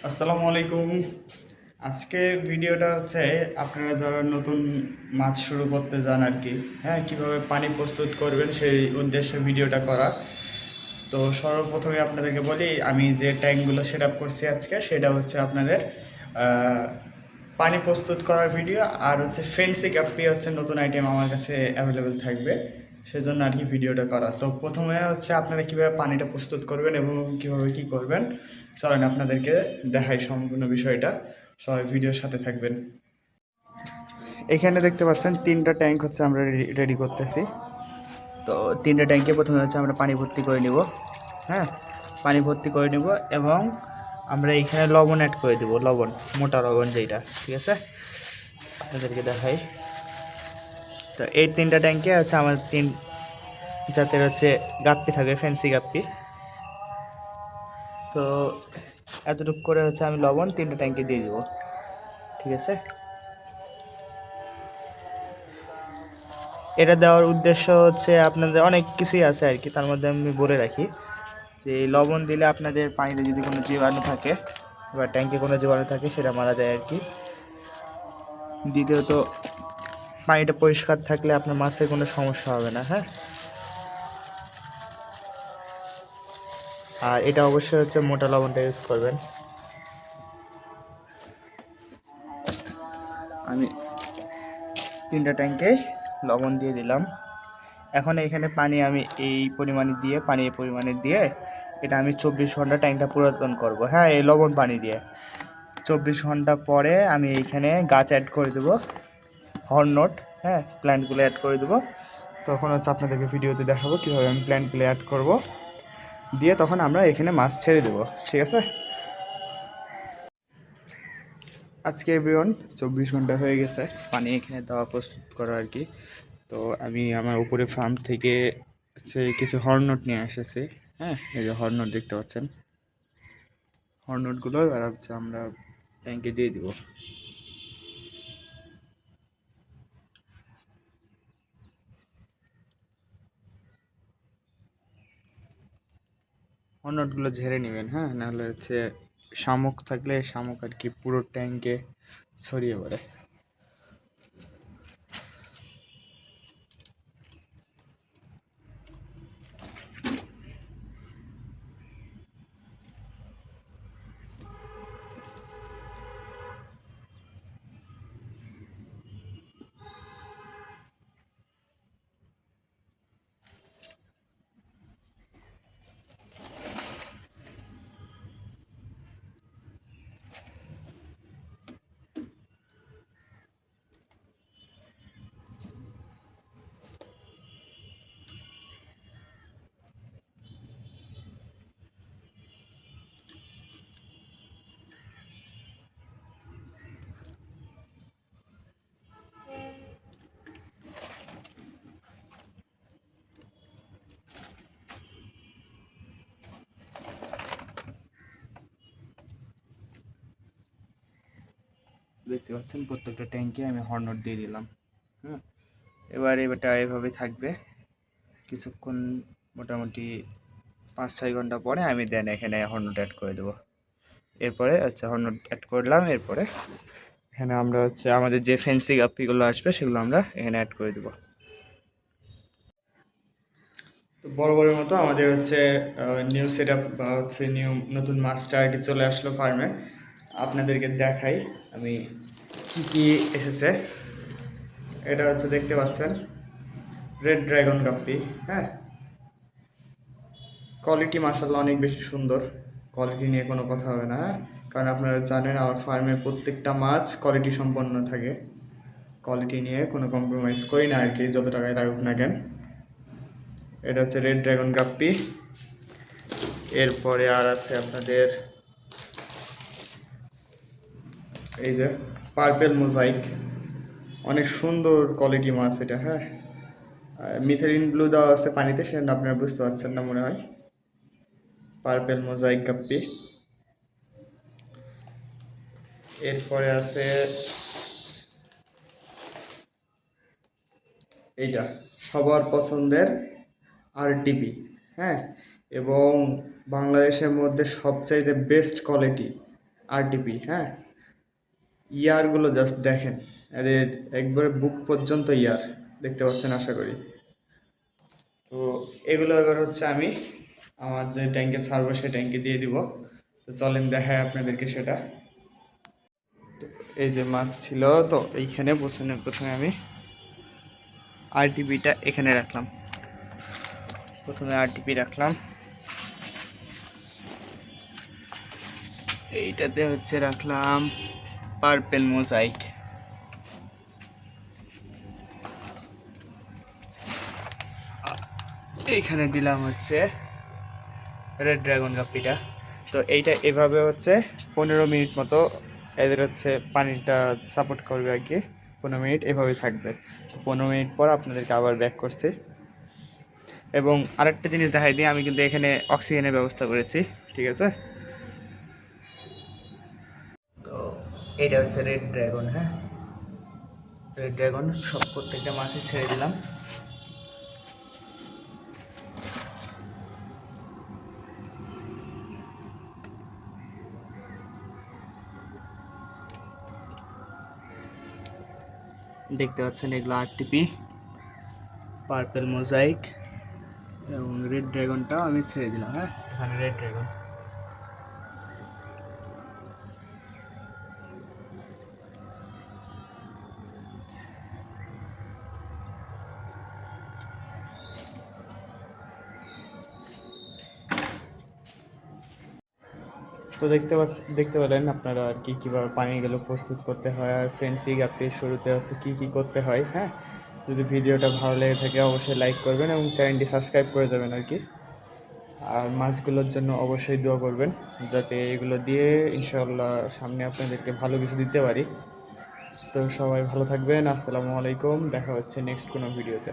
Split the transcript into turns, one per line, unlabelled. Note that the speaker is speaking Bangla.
আসসালামু আলাইকুম। আজকে ভিডিওটা হচ্ছে আপনারা যারা নতুন মাছ শুরু করতে যান আর কি, হ্যাঁ, কীভাবে পানি প্রস্তুত করবেন সেই উদ্দেশ্যে ভিডিওটা করা। তো সর্বপ্রথমে আপনাদেরকে বলি, আমি যে ট্যাঙ্কগুলো সেট আপ করছি আজকে সেটা হচ্ছে আপনাদের পানি প্রস্তুত করার ভিডিও, আর হচ্ছে ফেন্সি গাপ্পি হচ্ছে নতুন আইটেম আমার কাছে অ্যাভেলেবেল থাকবে, সেজন্য আর কি ভিডিওটা করা। তো প্রথমে হচ্ছে আপনারা কীভাবে পানিটা প্রস্তুত করবেন এবং কীভাবে কী করবেন চলেন আপনাদেরকে দেখাই সম্পূর্ণ বিষয়টা। সবাই ভিডিওর সাথে থাকবেন। এখানে দেখতে পাচ্ছেন তিনটা ট্যাঙ্ক হচ্ছে আমরা রেডি করতেছি। তো তিনটা ট্যাঙ্কে প্রথমে হচ্ছে আমরা পানি ভর্তি করে নিব, হ্যাঁ, পানি ভর্তি করে নিব এবং আমরা এইখানে লবণ অ্যাড করে দেবো, লবণ, মোটা লবণ যেটা, ঠিক আছে, আপনাদেরকে দেখাই। তো এই তিনটা ট্যাঙ্কে হচ্ছে আমার তিন জাতের হচ্ছে গাপ্পি থাকে, ফ্যান্সি গাপ্পি। তো এতটুকু করে হচ্ছে আমি লবণ তিনটা ট্যাঙ্কে দিয়ে দেবো, ঠিক আছে। এটা দেওয়ার উদ্দেশ্য হচ্ছে আপনাদের অনেক কিছুই আছে আর কি, তার মধ্যে আমি বলে রাখি যে লবণ দিলে আপনাদের পানিতে যদি কোনো জীবাণু থাকে বা ট্যাঙ্কে কোনো জীবাণু থাকে সেটা মারা যায় আর কি। দ্বিতীয়ত পানিটা পরিষ্কার থাকলে আপনার মাছের কোনো সমস্যা হবে না, হ্যাঁ। আর এটা অবশ্যই হচ্ছে মোটা লবণটা ইউজ করবেন। আমি তিনটা ট্যাঙ্কে লবণ দিয়ে দিলাম। এখন এখানে পানি আমি এই পরিমাণে দিয়ে, পানি এই পরিমাণে দিয়ে এটা আমি 24 ঘন্টা ট্যাঙ্কটা পুরাতন করব, হ্যাঁ, এই লবণ পানি দিয়ে। 24 ঘন্টা পরে আমি এইখানে গাছ অ্যাড করে দেবো, হর্নট, হ্যাঁ, প্ল্যান্টগুলো অ্যাড করে দেবো। তখন হচ্ছে আপনাদেরকে ভিডিওতে দেখাবো কীভাবে আমি প্ল্যান্টগুলো অ্যাড করব, দিয়ে তখন আমরা এখানে মাছ ছেড়ে দেবো, ঠিক আছে। আজকে এভরিওয়ান 24 ঘন্টা হয়ে গেছে পানি এখানে দেওয়া প্রস্তুত করা আর কি। তো আমি আমার উপরে ফার্ম থেকে কিছু হর্নট নিয়ে এসেছি, হ্যাঁ, এই যে হর্নট দেখতে পাচ্ছেন, হর্নটগুলো আর হচ্ছে আমরা ট্যাঙ্কে দিয়ে দিব। হর্নটগুলো ঝেড়ে নেবেন, হ্যাঁ, নাহলে হচ্ছে শামুক থাকলে শামুক আর কি পুরো ট্যাঙ্কে ছড়িয়ে পড়ে। দেখতে পাচ্ছেন প্রত্যেকটা ট্যাঙ্কে আমি হর্নট দিয়ে দিলাম, হ্যাঁ। এবার এটা এভাবে থাকবে কিছুক্ষণ, মোটামুটি 5-6 ঘন্টা পরে আমি দেন এখানে হর্নট অ্যাড করে দেবো। এরপরে হচ্ছে হর্নট অ্যাড করলাম, এরপরে এখানে আমরা হচ্ছে আমাদের যে ফেন্সি গাপ্পিগুলো আসবে সেগুলো আমরা এখানে অ্যাড করে দেবো। তো বরাবরের মতো আমাদের হচ্ছে নিউ সেট আপ বা হচ্ছে নতুন মাছটা আর কি চলে আসলো ফার্মে। আপনাদেরকে দেখাই আমি কি কি এসেছে। এটা হচ্ছে দেখতে পাচ্ছেন রেড ড্রাগন গাপ্পি, হ্যাঁ, কোয়ালিটি মাশাআল্লাহ অনেক বেশি সুন্দর, কোয়ালিটি নিয়ে কোনো কথা হবে না, হ্যাঁ, কারণ আপনারা জানেন আমার ফার্মে প্রত্যেকটা মাছ কোয়ালিটি সম্পন্ন থাকে, কোয়ালিটি নিয়ে কোনো কম্প্রোমাইজ করি না আর কি, যত টাকায় লাগুক না কেন। এটা হচ্ছে রেড ড্রাগন গাপ্পি। এরপরে আর আছে আপনাদের এই যে পার্পেল মোজাইক, অনেক সুন্দর কোয়ালিটি মাছ এটা, হ্যাঁ। মিথালিন ব্লু দেওয়া আছে পানিতে, সেটা আপনারা বুঝতে পারছেন না মনে হয়। Purple mosaic guppy. এরপরে আছে এইটা সবার পছন্দের আরটিপি, হ্যাঁ, এবং বাংলাদেশের মধ্যে সবচাইতে বেস্ট কোয়ালিটি আরটিপি, হ্যাঁ। ইয়ারগুলো জাস্ট দেখেন, এদের একবারে বুক পর্যন্ত ইয়ার দেখতে পাচ্ছেন আশা করি। তো এগুলো এবার হচ্ছে আমি আমার যে ট্যাঙ্কে ছাড়বো সেই ট্যাঙ্কে দিয়ে দিব। তো চলেন দেখায় আপনাদেরকে সেটা। তো এই যে মাছ ছিল, তো এইখানে প্রথমে আমি আরটিপিটা এখানে রাখলাম। প্রথমে আরটিপি রাখলাম, এইটাতে হচ্ছে রাখলাম পার্পেল মোজাইক। এইখানে দিলাম হচ্ছে রেড ড্রাগন গাপ্পিটা। তো এইটা এভাবে হচ্ছে 15 মিনিট মতো এদের হচ্ছে পানিটা সাপোর্ট করবে আর কি। 15 মিনিট এভাবে থাকবে। তো 15 মিনিট পর আপনাদেরকে আবার ব্যাক করছি। এবং আরেকটা জিনিস দেখাই দিই, আমি কিন্তু এখানে অক্সিজেনের ব্যবস্থা করেছি, ঠিক আছে। তো এইটা হচ্ছে রেড ড্রাগন, হ্যাঁ। রেড ড্রাগন সব প্রত্যেকটা মাছই ছেড়ে দিলাম। দেখতে পাচ্ছেন এগুলো আরটিপি, পার্পেল মোজাইক এবং রেড ড্রাগনটাও আমি ছেড়ে দিলাম, হ্যাঁ। এখানে রেড ড্রাগন। তো দেখতে পেলেন আপনারা আর কি কীভাবে পানিগুলো প্রস্তুত করতে হয়, আর ফেন্সি গাপ্পির শুরুতে হচ্ছে কী করতে হয়, হ্যাঁ। যদি ভিডিওটা ভালো লেগে থাকে অবশ্যই লাইক করবেন এবং চ্যানেলটি সাবস্ক্রাইব করে যাবেন আর কি। আর মাছগুলোর জন্য অবশ্যই দোয়া করবেন, যাতে এগুলো দিয়ে ইনশাআল্লাহ সামনে আপনাদেরকে ভালো কিছু দিতে পারি। তো সবাই ভালো থাকবেন, আসসালামু আলাইকুম, দেখা হচ্ছে নেক্সট কোনো ভিডিওতে।